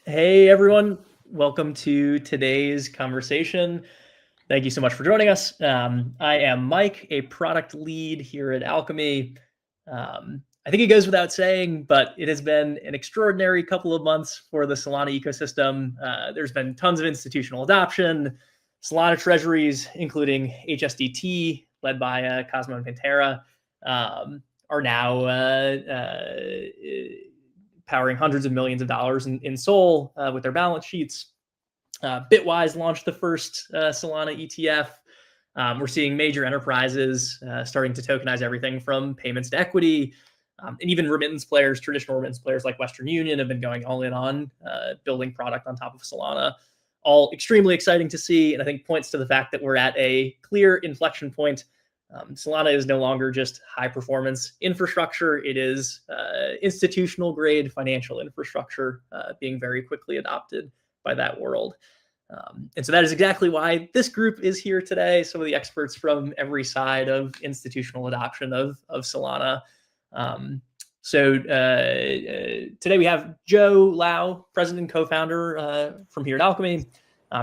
Hey everyone, welcome to today's conversation. Thank you so much for joining us. I am Mike, a product lead here at Alchemy. I think it goes without saying, but it has been an extraordinary couple of months for the Solana ecosystem. There's been tons of institutional adoption. Solana treasuries, including HSDT, led by Cosmo and Pantera, are now powering hundreds of millions of dollars in SOL with their balance sheets. Bitwise launched the first Solana ETF. We're seeing major enterprises starting to tokenize everything from payments to equity. And even remittance players, traditional remittance players like Western Union, have been going all in on building product on top of Solana. All extremely exciting to see, and I think points to the fact that we're at a clear inflection point. Solana is no longer just high performance infrastructure. It is institutional grade financial infrastructure being very quickly adopted by that world. And so that is exactly why this group is here today. Some of the experts from every side of institutional adoption of Solana. Today we have Joe Lau, president and co-founder from here at Alchemy,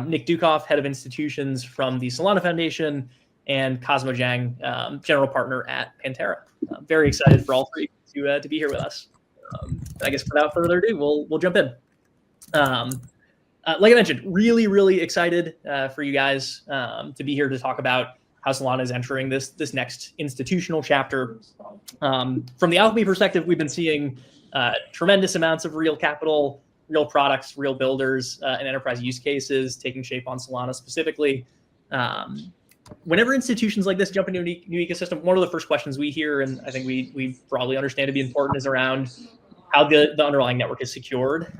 Nick Dukoff, head of institutions from the Solana Foundation, and Cosmo Zhang, general partner at Pantera. Very excited for all three to be here with us. I guess without further ado, we'll jump in. Like I mentioned, really excited for you guys to be here to talk about how Solana is entering this next institutional chapter. From the Alchemy perspective, we've been seeing tremendous amounts of real capital, real products, real builders, and enterprise use cases taking shape on Solana specifically. Whenever institutions like this jump into a new ecosystem, one of the first questions we hear, and I think we probably understand to be important, is around how the underlying network is secured,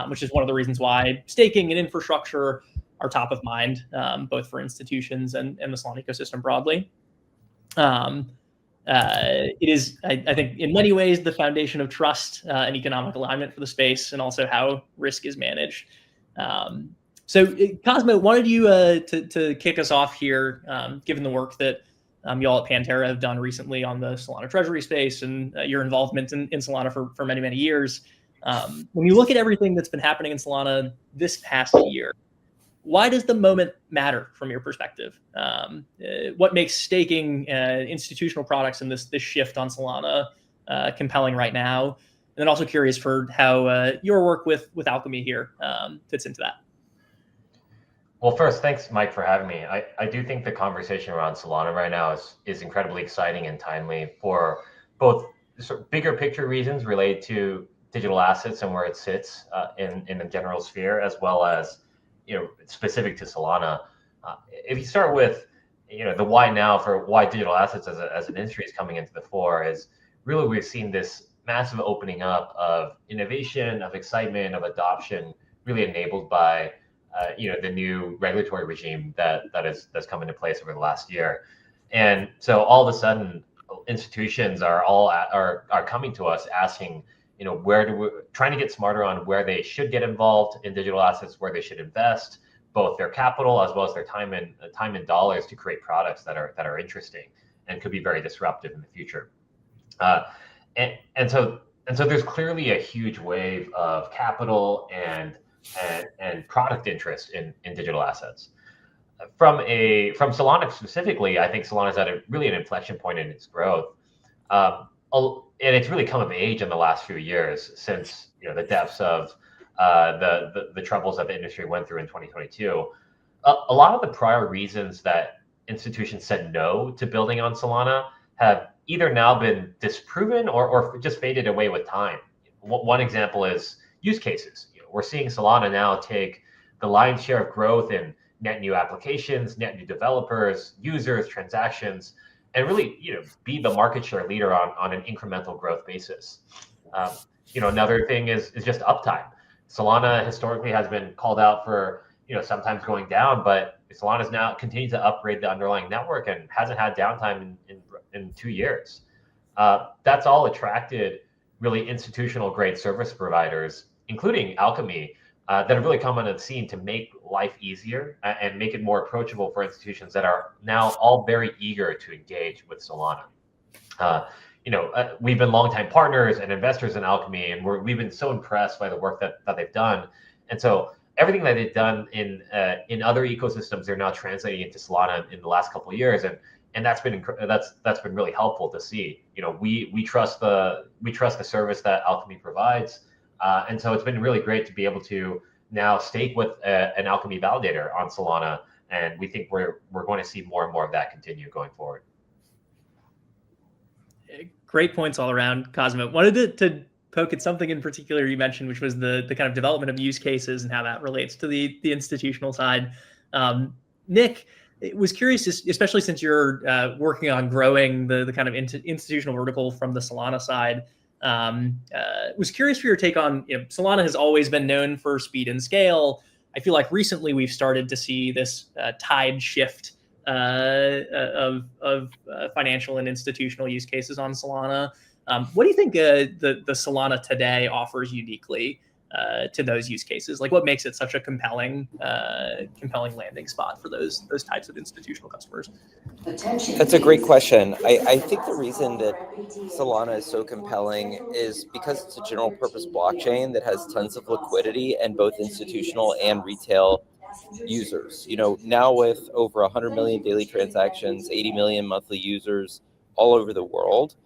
which is one of the reasons why staking and infrastructure are top of mind, both for institutions and the Solana ecosystem broadly. It is, I think, in many ways, the foundation of trust and economic alignment for the space, and also how risk is managed. So, Cosmo, wanted you to kick us off here, given the work that y'all at Pantera have done recently on the Solana treasury space and your involvement in Solana for many years. When you look at everything that's been happening in Solana this past year, why does the moment matter from your perspective? What makes staking institutional products and this shift on Solana compelling right now? And then also curious for how your work with Alchemy here fits into that. Well, first, thanks, Mike, for having me. I do think the conversation around Solana right now is incredibly exciting and timely for both sort of bigger picture reasons related to digital assets and where it sits in the general sphere, as well as specific to Solana. If you start with the why now for why digital assets as an industry is coming into the fore, is really we've seen this massive opening up of innovation, of excitement, of adoption, really enabled by the new regulatory regime that's come into place over the last year. And so all of a sudden, institutions are coming to us asking, trying to get smarter on where they should get involved in digital assets, where they should invest both their capital as well as their time and dollars to create products that are interesting and could be very disruptive in the future. And so there's clearly a huge wave of capital and product interest in digital assets. From Solana specifically, I think Solana is at really an inflection point in its growth, and it's really come of age in the last few years since the depths of the troubles that the industry went through in 2022. A lot of the prior reasons that institutions said no to building on Solana have either now been disproven or just faded away with time. One example is use cases. We're seeing Solana now take the lion's share of growth in net new applications, net new developers, users, transactions, and really be the market share leader on an incremental growth basis. Another thing is just uptime. Solana historically has been called out for sometimes going down, but Solana's now continued to upgrade the underlying network and hasn't had downtime in 2 years. That's all attracted really institutional grade service providers, including Alchemy, that have really come on the scene to make life easier and make it more approachable for institutions that are now all very eager to engage with Solana. We've been longtime partners and investors in Alchemy, and we've been so impressed by the work that they've done. And so everything that they've done in other ecosystems, they're now translating into Solana in the last couple of years, and that's been really helpful to see. We trust the service that Alchemy provides, and so it's been really great to be able to now stake with an Alchemy validator on Solana, and we think we're going to see more and more of that continue going forward. Great points all around, Cosmo. Wanted to poke at something in particular you mentioned, which was the kind of development of use cases and how that relates to the institutional side. Nick, was curious, especially since you're working on growing the kind of institutional vertical from the Solana side. Was curious for your take on, Solana has always been known for speed and scale. I feel like recently we've started to see this tide shift of financial and institutional use cases on Solana. What do you think the Solana today offers uniquely to those use cases? Like, what makes it such a compelling landing spot for those types of institutional customers? That's a great question. I think the reason that Solana is so compelling is because it's a general purpose blockchain that has tons of liquidity and both institutional and retail users. Now with over 100 million daily transactions, 80 million monthly users all over the world,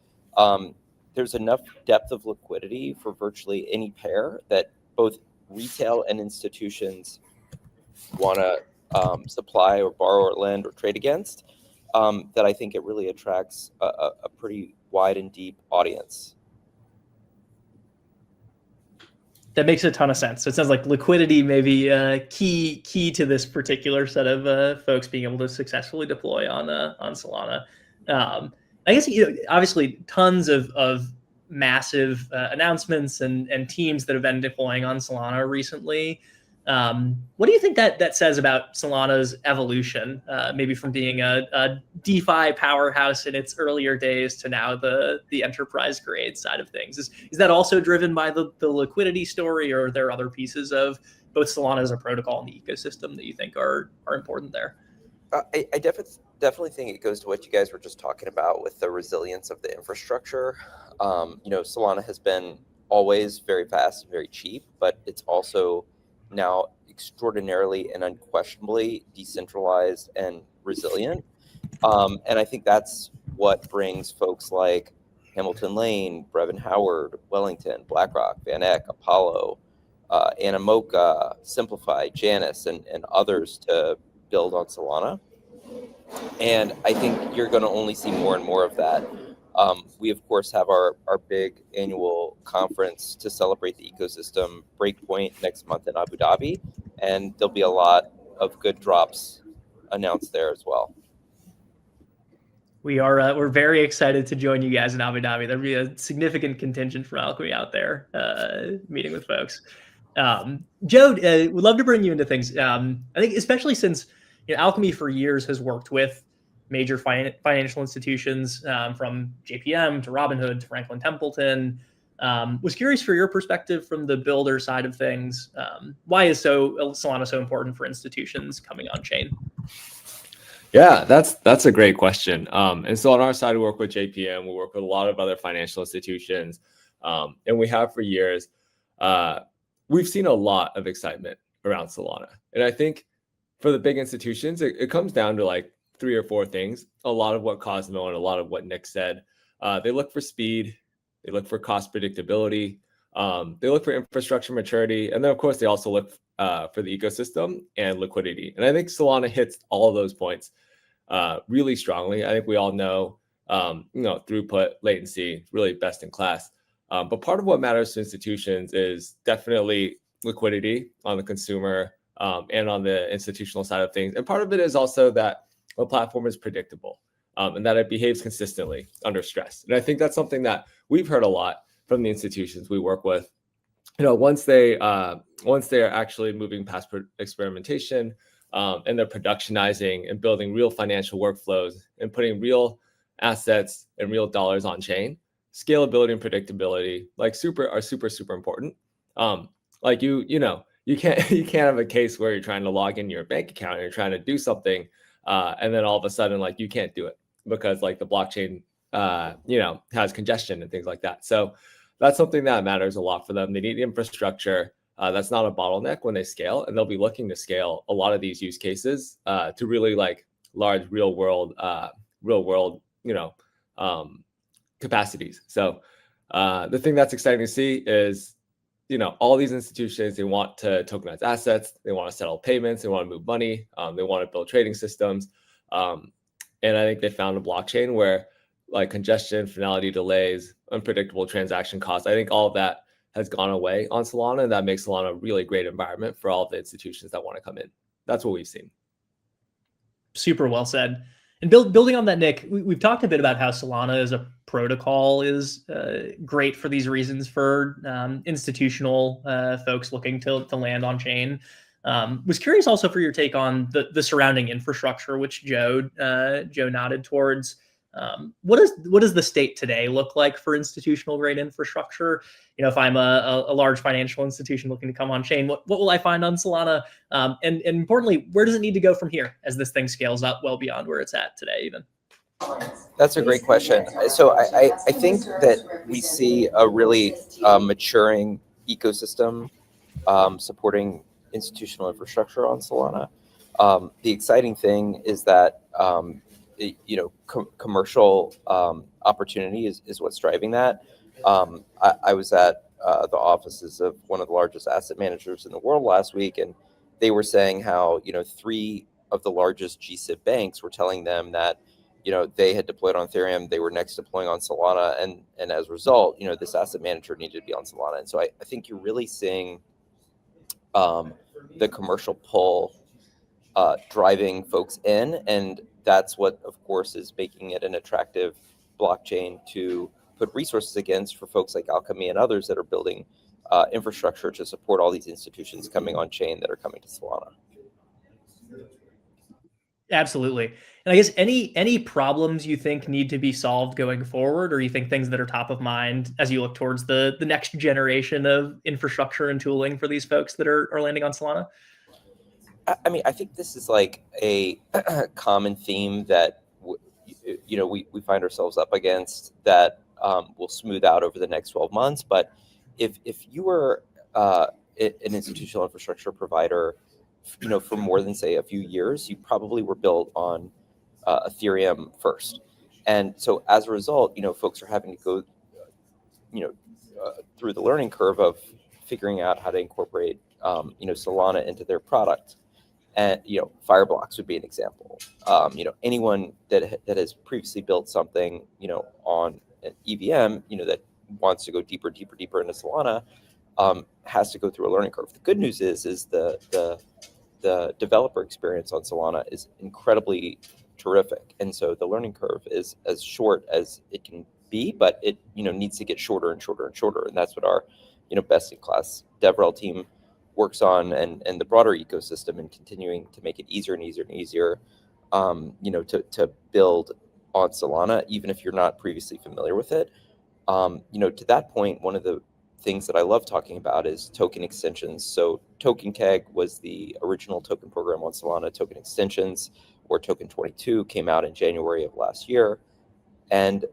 there's enough depth of liquidity for virtually any pair that both retail and institutions want to supply or borrow or lend or trade against, that I think it really attracts a pretty wide and deep audience. That makes a ton of sense. So it sounds like liquidity may be key to this particular set of folks being able to successfully deploy on Solana. I guess obviously tons of massive announcements and teams that have been deploying on Solana recently. What do you think that says about Solana's evolution, maybe from being a DeFi powerhouse in its earlier days to now the enterprise grade side of things? Is that also driven by the liquidity story, or are there other pieces of both Solana as a protocol and the ecosystem that you think are important there? I definitely think it goes to what you guys were just talking about with the resilience of the infrastructure. Solana has been always very fast and very cheap, but it's also now extraordinarily and unquestionably decentralized and resilient. And I think that's what brings folks like Hamilton Lane, Brevin Howard, Wellington, BlackRock, Van Eck, Apollo, Animoca, Simplify, Janus, and others to build on Solana. And I think you're going to only see more and more of that. We, of course, have our big annual conference to celebrate the ecosystem, Breakpoint, next month in Abu Dhabi. And there'll be a lot of good drops announced there as well. We're very excited to join you guys in Abu Dhabi. There'll be a significant contingent from Alchemy out there meeting with folks. Joe, we'd love to bring you into things. I think especially since Alchemy for years has worked with major financial institutions, from JPM to Robinhood to Franklin Templeton. Was curious for your perspective from the builder side of things. Why is Solana so important for institutions coming on chain? Yeah, that's a great question. And so on our side, we work with JPM. We work with a lot of other financial institutions, and we have for years. We've seen a lot of excitement around Solana, and I think for the big institutions, it comes down to like 3 or 4 things. A lot of what Cosmo and a lot of what Nick said. They look for speed. They look for cost predictability. They look for infrastructure maturity. And then, of course, they also look for the ecosystem and liquidity. And I think Solana hits all of those points really strongly. I think we all know, throughput, latency, really best in class. But part of what matters to institutions is definitely liquidity on the consumer and on the institutional side of things. And part of it is also that the platform is predictable and that it behaves consistently under stress. And I think that's something that we've heard a lot from the institutions we work with. Once they are actually moving past experimentation and they're productionizing and building real financial workflows and putting real assets and real dollars on chain, scalability and predictability are super important. You can't have a case where you're trying to log in your bank account and you're trying to do something, and then all of a sudden you can't do it because the blockchain has congestion and things like that. So that's something that matters a lot for them. They need infrastructure that's not a bottleneck when they scale, and they'll be looking to scale a lot of these use cases to really like large real world, capacities. So the thing that's exciting to see is, all these institutions, they want to tokenize assets, they want to settle payments, they want to move money, they want to build trading systems. And I think they found a blockchain where like congestion, finality delays, unpredictable transaction costs, I think all of that has gone away on Solana, and that makes Solana a really great environment for all of the institutions that want to come in. That's what we've seen. Super well said. And building on that, Nick, we've talked a bit about how Solana as a protocol is great for these reasons for institutional folks looking to land on chain. Was curious also for your take on the surrounding infrastructure, which Joe nodded towards. What does the state today look like for institutional grade infrastructure? If I'm a large financial institution looking to come on chain, what will I find on Solana? And importantly, where does it need to go from here as this thing scales up well beyond where it's at today even? That's a great question. So I think that we see a really maturing ecosystem supporting institutional infrastructure on Solana. The exciting thing is that commercial opportunity is what's driving that. I was at the offices of one of the largest asset managers in the world last week, and they were saying how 3 of the largest GSIB banks were telling them that they had deployed on Ethereum, they were next deploying on Solana, and as a result, this asset manager needed to be on Solana. And so I think you're really seeing the commercial pull driving folks in, and that's what, of course, is making it an attractive blockchain to put resources against for folks like Alchemy and others that are building infrastructure to support all these institutions coming on chain that are coming to Solana. Absolutely. And I guess any problems you think need to be solved going forward, or you think things that are top of mind as you look towards the next generation of infrastructure and tooling for these folks that are landing on Solana? I mean, I think this is like a common theme that we find ourselves up against that will smooth out over the next 12 months. But if you were an institutional infrastructure provider, for more than say a few years, you probably were built on Ethereum first, and so as a result, folks are having to go, through the learning curve of figuring out how to incorporate, Solana into their product. And Fireblocks would be an example. Anyone that has previously built something, on an EVM, that wants to go deeper into Solana, has to go through a learning curve. The good news is the developer experience on Solana is incredibly terrific, and so the learning curve is as short as it can be, but it needs to get shorter and shorter and shorter, and that's what our best in class DevRel team works on, and the broader ecosystem, and continuing to make it easier and easier and easier, to build on Solana, even if you're not previously familiar with it. To that point, one of the things that I love talking about is token extensions. So Token Keg was the original token program on Solana. Token extensions, or Token 22, came out in January of last year. And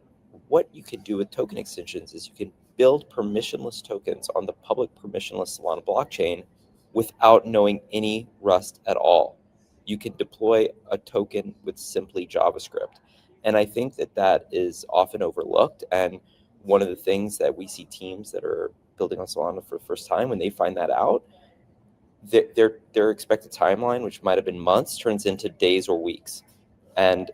what you can do with token extensions is you can build permissionless tokens on the public permissionless Solana blockchain without knowing any Rust at all. You can deploy a token with simply JavaScript. And I think that is often overlooked. And one of the things that we see teams that are building on Solana for the first time, when they find that out, their expected timeline, which might have been months, turns into days or weeks. And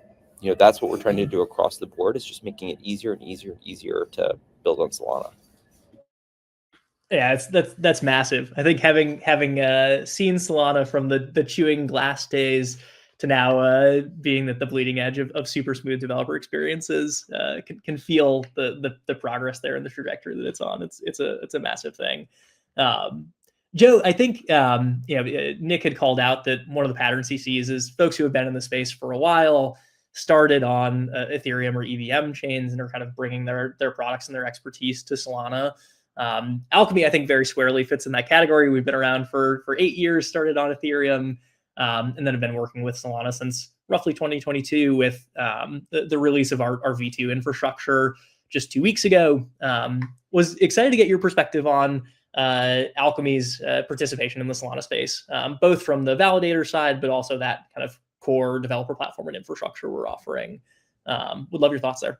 that's what we're trying to do across the board, is just making it easier and easier and easier to build on Solana. Yeah, that's massive. I think having seen Solana from the chewing glass days to now being at the bleeding edge of super smooth developer experiences, can feel the progress there and the trajectory that it's on. It's a massive thing. Joe, I think Nick had called out that one of the patterns he sees is folks who have been in the space for a while, started on Ethereum or EVM chains, and are kind of bringing their products and their expertise to Solana. Alchemy, I think, very squarely fits in that category. We've been around for 8 years, started on Ethereum, and then have been working with Solana since roughly 2022 with the release of our V2 infrastructure just 2 weeks ago. Was excited to get your perspective on Alchemy's participation in the Solana space, both from the validator side, but also that kind of core developer platform and infrastructure we're offering. Would love your thoughts there.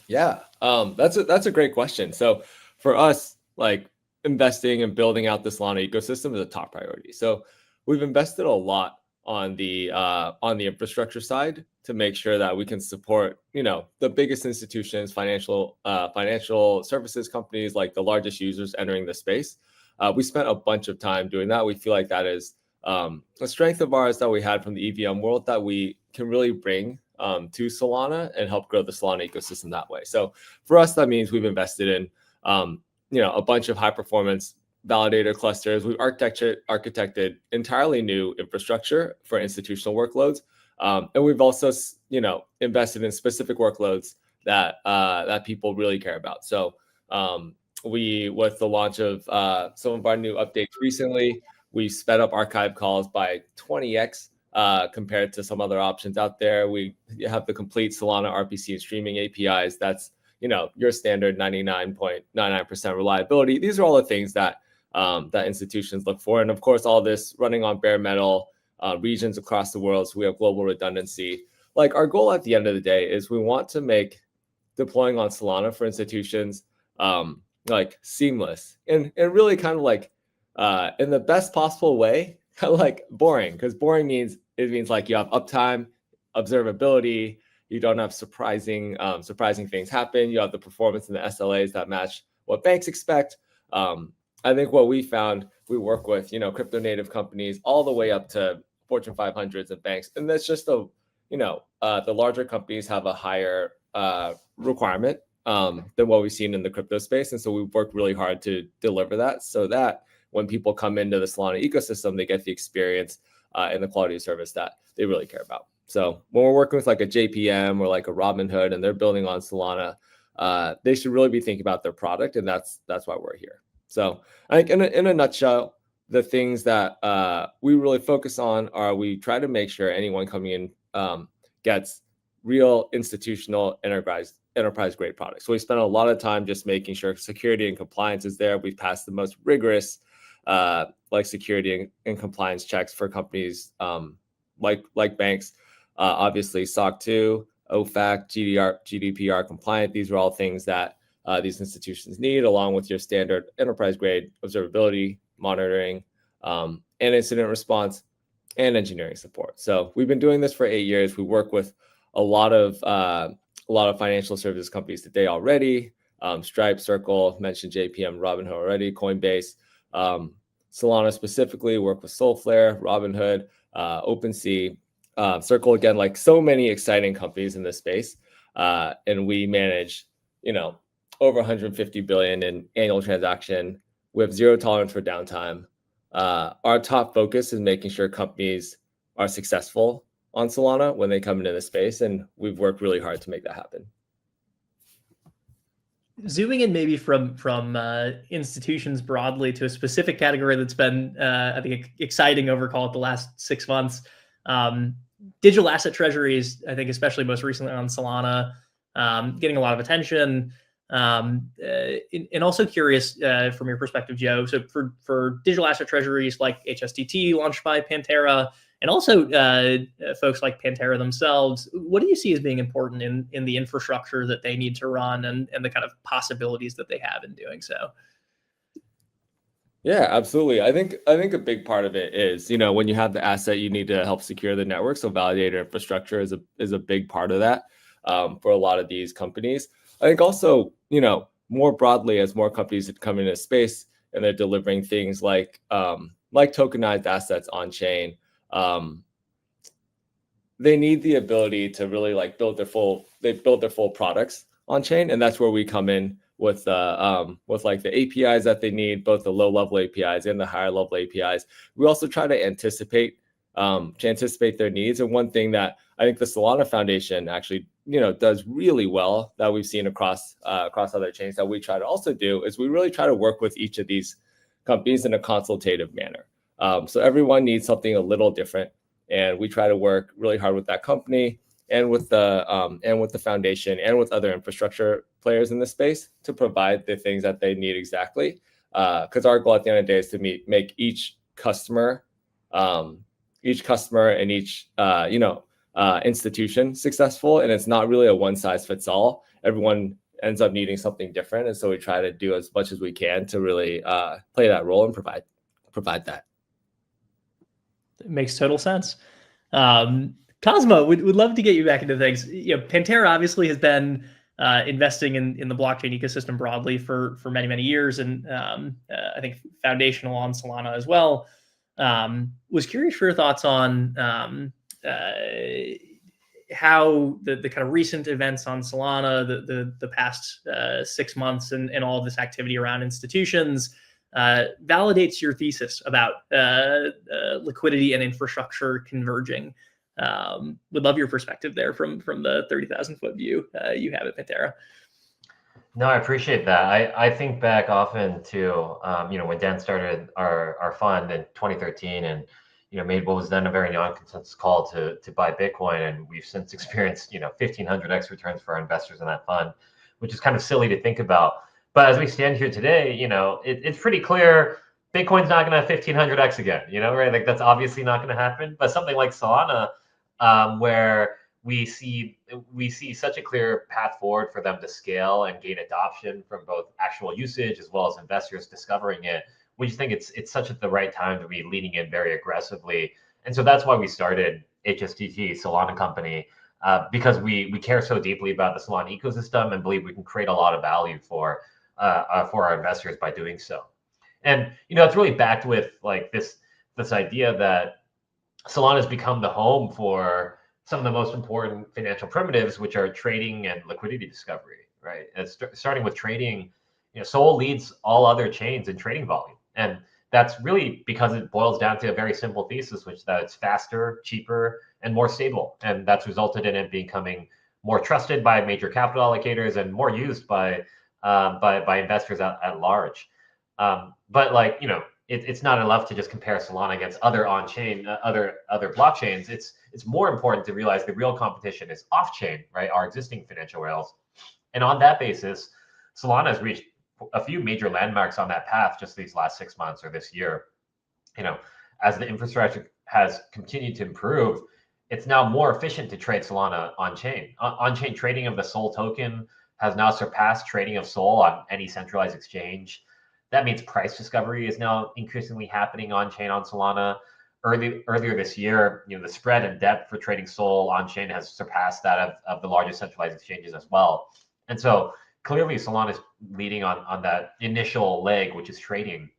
Yeah, that's a great question. So for us, like investing and building out the Solana ecosystem is a top priority. So we've invested a lot on the infrastructure side to make sure that we can support, the biggest institutions, financial services companies, like the largest users entering the space. We spent a bunch of time doing that. We feel like that is a strength of ours that we had from the EVM world that we can really bring to Solana and help grow the Solana ecosystem that way. So for us, that means we've invested in, a bunch of high performance validator clusters. We've architected entirely new infrastructure for institutional workloads. And we've also, invested in specific workloads that people really care about. So with the launch of some of our new updates recently, we sped up archive calls by 20x compared to some other options out there. We have the complete Solana RPC and streaming APIs. That's, your standard 99.99% reliability. These are all the things that institutions look for. And of course, all this running on bare metal regions across the world. So we have global redundancy. Like our goal at the end of the day is we want to make deploying on Solana for institutions like seamless and really kind of like in the best possible way, kind of like boring, because boring means like you have uptime, observability, you don't have surprising things happen, you have the performance and the SLAs that match what banks expect. I think what we found, we work with, crypto native companies all the way up to Fortune 500s and banks. And that's just the larger companies have a higher requirement than what we've seen in the crypto space. And so we've worked really hard to deliver that so that when people come into the Solana ecosystem, they get the experience and the quality of service that they really care about. So when we're working with like a JPM or like a Robinhood and they're building on Solana, they should really be thinking about their product. And that's why we're here. So I think in a nutshell, the things that we really focus on are we try to make sure anyone coming in gets real institutional enterprise grade products. So we spend a lot of time just making sure security and compliance is there. We've passed the most rigorous security and compliance checks for companies like banks. Obviously, SOC 2, OFAC, GDPR compliant. These are all things that these institutions need, along with your standard enterprise grade observability, monitoring, and incident response and engineering support. So we've been doing this for 8 years. We work with a lot of financial services companies today already. Stripe, Circle, mentioned JPM, Robinhood already, Coinbase, Solana specifically, work with Soulflare, Robinhood, OpenSea, Circle, again, like so many exciting companies in this space. And we manage, over 150 billion in annual transaction. We have zero tolerance for downtime. Our top focus is making sure companies are successful on Solana when they come into the space, and we've worked really hard to make that happen. Zooming in maybe from institutions broadly to a specific category that's been, I think, exciting over, call it, the last 6 months. Digital asset treasuries, I think, especially most recently on Solana, getting a lot of attention. And also curious from your perspective, Joe. So for digital asset treasuries like HSDT launched by Pantera, and also folks like Pantera themselves, what do you see as being important in the infrastructure that they need to run and the kind of possibilities that they have in doing so? Yeah, absolutely. I think a big part of it is, when you have the asset, you need to help secure the network. So validator infrastructure is a big part of that for a lot of these companies. I think also, more broadly, as more companies come into space and they're delivering things like tokenized assets on chain, they need the ability to really build their full products on chain, and that's where we come in with the APIs that they need, both the low level APIs and the higher level APIs. We also try to anticipate their needs. And one thing that I think the Solana Foundation actually does really well that we've seen across other chains that we try to also do is we really try to work with each of these companies in a consultative manner. So everyone needs something a little different, and we try to work really hard with that company and with the foundation and with other infrastructure players in the space to provide the things that they need exactly. because our goal at the end of the day is to make each customer and each institution successful, and it's not really a one size fits all. Everyone ends up needing something different, and so we try to do as much as we can to really play that role and provide that. It makes total sense. Cosmo, would love to get you back into things. Pantera obviously has been investing in the blockchain ecosystem broadly for many years, and I think foundational on Solana as well. Was curious for your thoughts on how the kind of recent events on Solana, the past 6 months, and all of this activity around institutions validates your thesis about liquidity and infrastructure converging. Would love your perspective there from the 30,000 foot view you have at Pantera. No, I appreciate that. I think back often to when Dan started our fund in 2013 and made what was then a very non-consensus call to buy Bitcoin, and we've since experienced 1,500x returns for our investors in that fund, which is kind of silly to think about. But as we stand here today, it's pretty clear Bitcoin's not going to have 1,500x again. Right? Like that's obviously not going to happen. But something like Solana, where we see such a clear path forward for them to scale and gain adoption from both actual usage as well as investors discovering it. We just think it's such at the right time to be leaning in very aggressively. And so that's why we started HSTT, Solana Company, because we care so deeply about the Solana ecosystem and believe we can create a lot of value for our investors by doing so. And it's really backed with like this idea that Solana has become the home for some of the most important financial primitives, which are trading and liquidity discovery, right? And starting with trading, Sol leads all other chains in trading volume. And that's really because it boils down to a very simple thesis, which is that it's faster, cheaper, and more stable. And that's resulted in it becoming more trusted by major capital allocators and more used by investors at large. But it's not enough to just compare Solana against other on-chain, other blockchains. It's more important to realize the real competition is off-chain, right? Our existing financial rails. And on that basis, Solana has reached a few major landmarks on that path just these last 6 months or this year. As the infrastructure has continued to improve, it's now more efficient to trade Solana on-chain. On-chain trading of the Sol token has now surpassed trading of Sol on any centralized exchange. That means price discovery is now increasingly happening on-chain on Solana. Earlier this year, the spread and depth for trading Sol on-chain has surpassed that of the largest centralized exchanges as well. And so clearly Solana is leading on that initial leg, which is trading.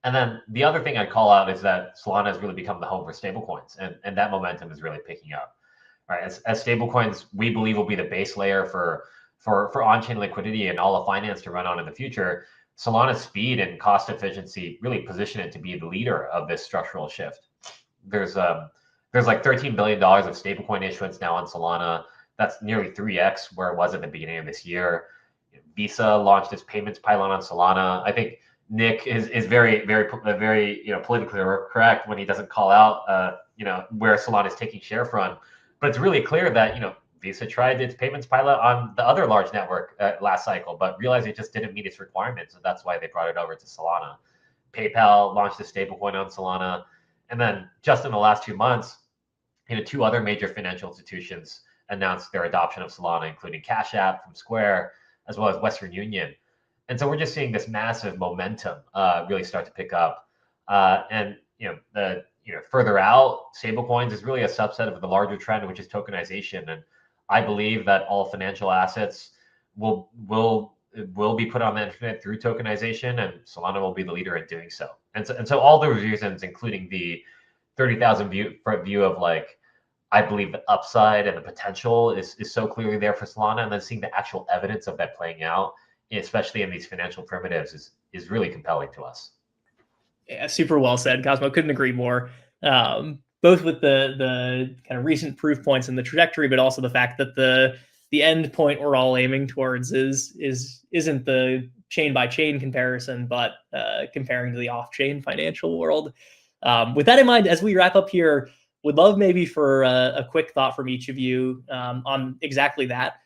And then the other thing I'd call out is that Solana has really become the home for stablecoins, and that momentum is really picking up. Right, as stablecoins, we believe will be the base layer for on-chain liquidity and all of finance to run on in the future. Solana's speed and cost efficiency really position it to be the leader of this structural shift. There's like $13 billion of stablecoin issuance now on Solana. That's nearly 3x where it was at the beginning of this year. Visa launched its payments pylon on Solana. I think Nick is very politically correct when he doesn't call out where Solana is taking share from. But it's really clear that Visa tried its payments pilot on the other large network last cycle, but realized it just didn't meet its requirements. So that's why they brought it over to Solana. PayPal launched a stablecoin on Solana. And then just in the last 2 months, 2 other major financial institutions announced their adoption of Solana, including Cash App from Square, as well as Western Union. And so we're just seeing this massive momentum really start to pick up. Further out, stablecoins is really a subset of the larger trend, which is tokenization. And I believe that all financial assets will be put on the internet through tokenization, and Solana will be the leader in doing so. And so all those reasons, including the 30,000 view of like, I believe the upside and the potential is so clearly there for Solana, and then seeing the actual evidence of that playing out, especially in these financial primitives, is really compelling to us. Yeah, super well said, Cosmo. Couldn't agree more. Both with the kind of recent proof points in the trajectory, but also the fact that the end point we're all aiming towards isn't the chain by chain comparison, but comparing to the off-chain financial world. With that in mind, as we wrap up here, would love maybe for a quick thought from each of you on exactly that.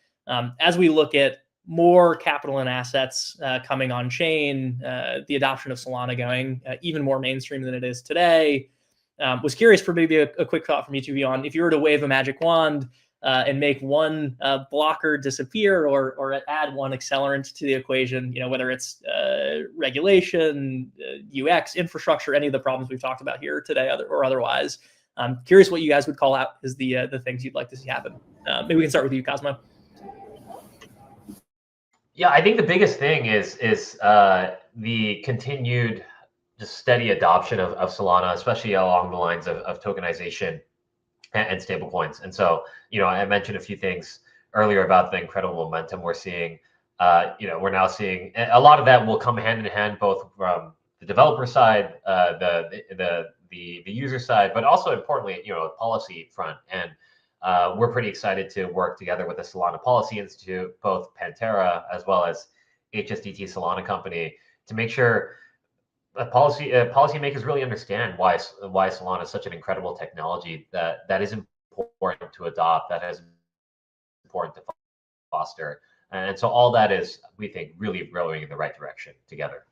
As we look at more capital and assets coming on chain, the adoption of Solana going even more mainstream than it is today. Was curious for maybe a quick thought from each of you on if you were to wave a magic wand and make one blocker disappear or add one accelerant to the equation, whether it's regulation, UX, infrastructure, any of the problems we've talked about here today or otherwise. I'm curious what you guys would call out as the things you'd like to see happen. Maybe we can start with you, Cosmo. Yeah, I think the biggest thing is the continued just steady adoption of Solana, especially along the lines of tokenization and stablecoins. And so, I mentioned a few things earlier about the incredible momentum we're seeing. We're now seeing a lot of that will come hand in hand, both from the developer side, the user side, but also importantly, policy front. And we're pretty excited to work together with the Solana Policy Institute, both Pantera as well as HSDT Solana Company, to make sure policymakers really understand why Solana is such an incredible technology that is important to adopt, that is important to foster. And so all that is, we think, really rowing in the right direction together.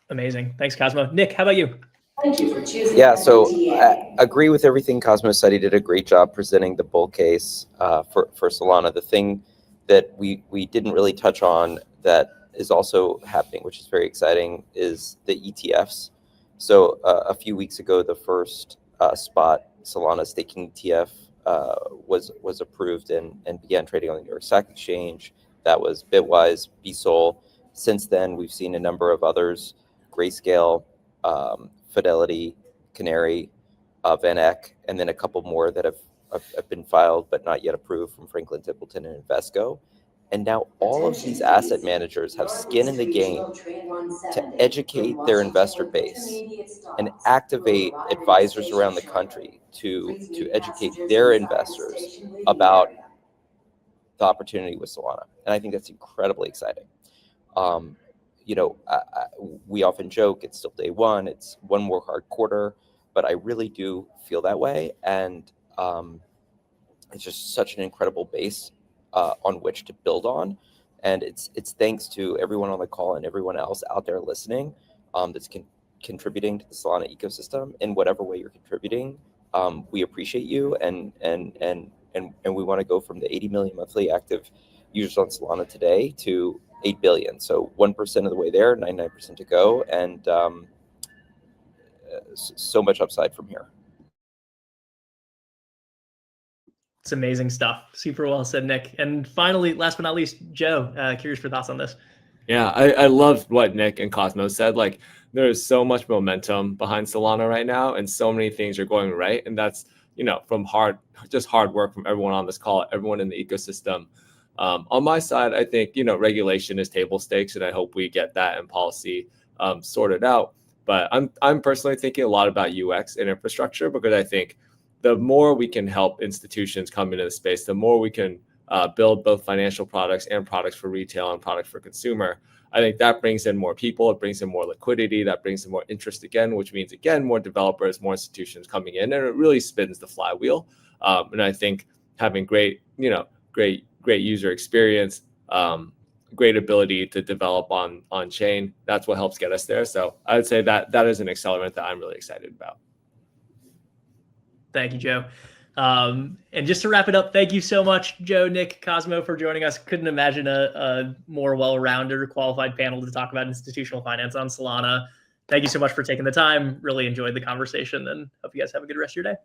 Amazing. Thanks, Cosmo. Nick, how about you? Thank you for choosing. Yeah, so I agree with everything Cosmo said. He did a great job presenting the bull case for Solana. The thing that we didn't really touch on that is also happening, which is very exciting, is the ETFs. So a few weeks ago, the first spot Solana staking ETF was approved and began trading on the New York Stock Exchange. That was Bitwise, BSOL. Since then, we've seen a number of others: Grayscale, Fidelity, Canary, Van Eck, and then a couple more that have been filed but not yet approved from Franklin Templeton and Invesco. And now all of these asset managers have skin in the game to educate their investor base and activate advisors around the country to educate their investors about the opportunity with Solana. And I think that's incredibly exciting. We often joke it's still day one, it's one more hard quarter, but I really do feel that way. And it's just such an incredible base on which to build on. And it's thanks to everyone on the call and everyone else out there listening that's contributing to the Solana ecosystem in whatever way you're contributing. We appreciate you, and we want to go from the 80 million monthly active users on Solana today to 8 billion. So 1% of the way there, 99% to go, and so much upside from here. It's amazing stuff. Super well said, Nick. And finally, last but not least, Joe, curious for thoughts on this. Yeah, I love what Nick and Cosmo said. Like, there is so much momentum behind Solana right now, and so many things are going right. And that's, from hard work from everyone on this call, everyone in the ecosystem. On my side, I think, regulation is table stakes, and I hope we get that in policy sorted out. But I'm personally thinking a lot about UX and infrastructure, because I think the more we can help institutions come into the space, the more we can build both financial products and products for retail and products for consumer. I think that brings in more people, it brings in more liquidity, that brings in more interest again, which means, again, more developers, more institutions coming in, and it really spins the flywheel. And I think having great user experience, great ability to develop on chain, that's what helps get us there. So I would say that is an accelerant that I'm really excited about. Thank you, Joe. And just to wrap it up, thank you so much, Joe, Nick, Cosmo, for joining us. Couldn't imagine a more well-rounded or qualified panel to talk about institutional finance on Solana. Thank you so much for taking the time. Really enjoyed the conversation, and hope you guys have a good rest of your day.